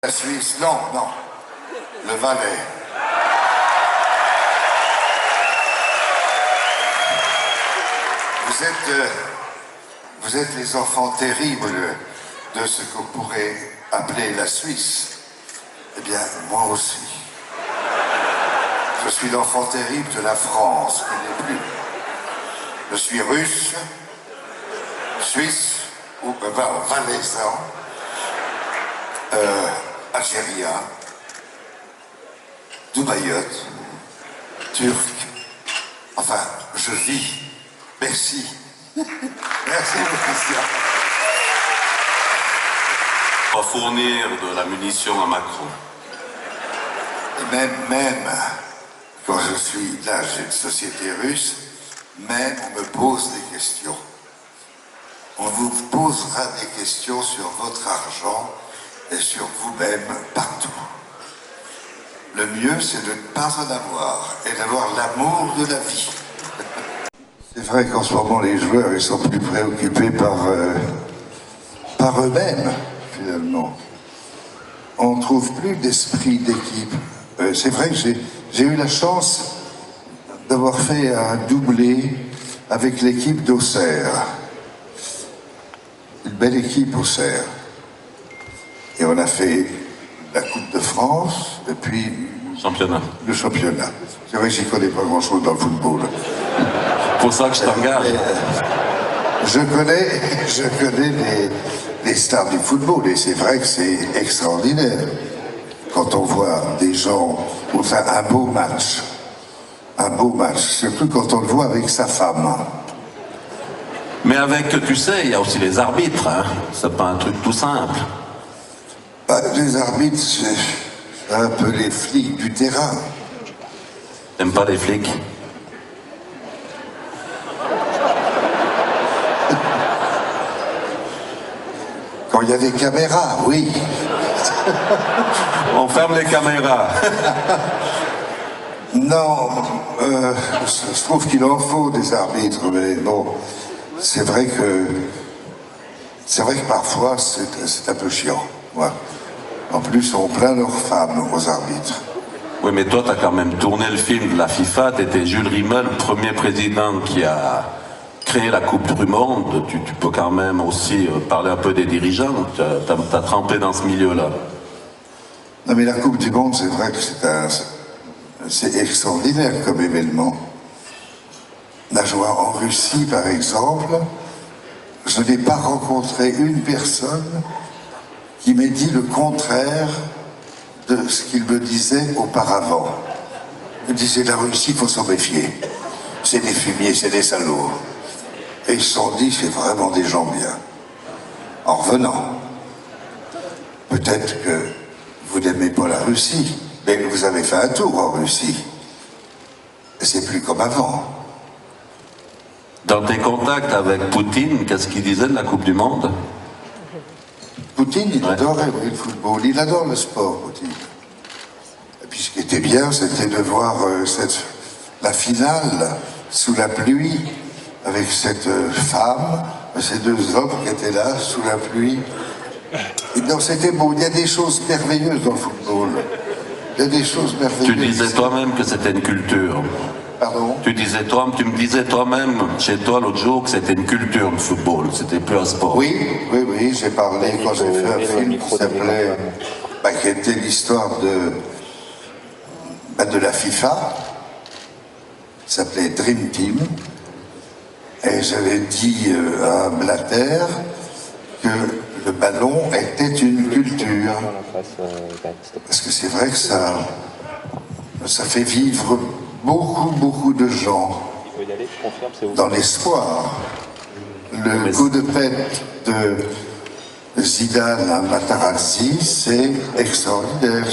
La Suisse, non, non. Le Valais. Vous êtes les enfants terribles de ce qu'on pourrait appeler la Suisse. Eh bien, moi aussi. Je suis l'enfant terrible de la France, qui n'est plus. Je suis russe, suisse, ou valaisan, algérien, dubaïote, turc. Enfin, je vis. Merci. Merci, Christian. On va fournir de la munition à Macron. Et même quand je suis là, j'ai une société russe, même on me pose des questions. On vous posera des questions sur votre argent et sur vous-même partout. Le mieux, c'est de ne pas en avoir et d'avoir l'amour de la vie. C'est vrai qu'en ce moment, les joueurs, ils sont plus préoccupés par eux-mêmes, finalement. On ne trouve plus d'esprit d'équipe. C'est vrai que j'ai eu la chance d'avoir fait un doublé avec l'équipe d'Auxerre. Une belle équipe Auxerre. Et on a fait la Coupe de France et puis le championnat. C'est vrai que j'y connais pas grand-chose dans le football. C'est pour ça que je t'engage. Je connais les stars du football et c'est vrai que c'est extraordinaire quand on voit des gens pour faire un beau match, surtout quand on le voit avec sa femme. Mais avec, tu sais, il y a aussi les arbitres, hein. C'est pas un truc tout simple. Bah, les arbitres, c'est un peu les flics du terrain. T'aimes pas les flics? Quand il y a des caméras, oui. On ferme les caméras. Non, je trouve qu'il en faut des arbitres, mais bon, c'est vrai que parfois c'est un peu chiant. Ouais. En plus, on plaint leurs femmes aux arbitres. Oui, mais toi, t'as quand même tourné le film de la FIFA. T'étais Jules Rimet, le premier président qui a créé la Coupe du Monde. Tu peux quand même aussi parler un peu des dirigeants. T'as trempé dans ce milieu-là. Non, mais la Coupe du Monde, c'est vrai que c'est extraordinaire comme événement. La joie en Russie, par exemple, je n'ai pas rencontré une personne qui m'ait dit le contraire de ce qu'il me disait auparavant. Il me disait, la Russie, il faut s'en méfier. C'est des fumiers, c'est des salauds. Et ils se sont dit, c'est vraiment des gens bien. En revenant, peut-être que vous n'aimez pas la Russie, mais vous avez fait un tour en Russie. Et c'est plus comme avant. Dans tes contacts avec Poutine, qu'est-ce qu'il disait de la Coupe du Monde? Poutine, il adorait le football, il adore le sport, Poutine. Et puis ce qui était bien, c'était de voir la finale sous la pluie, avec cette femme, ces deux hommes qui étaient là, sous la pluie. Et donc c'était beau, il y a des choses merveilleuses dans le football. Il y a des choses merveilleuses. Tu disais toi-même que c'était une culture. Pardon? Tu me disais toi-même, chez toi l'autre jour, que c'était une culture le football, c'était plus un sport. Oui, j'ai parlé quand j'ai fait un film qui s'appelait, qui était l'histoire de la FIFA, qui s'appelait Dream Team, et j'avais dit à Blatter que le ballon était une culture. Parce que c'est vrai que ça fait vivre beaucoup de gens dans l'espoir. Le coup de tête de Zidane à Matarazzi, c'est extraordinaire.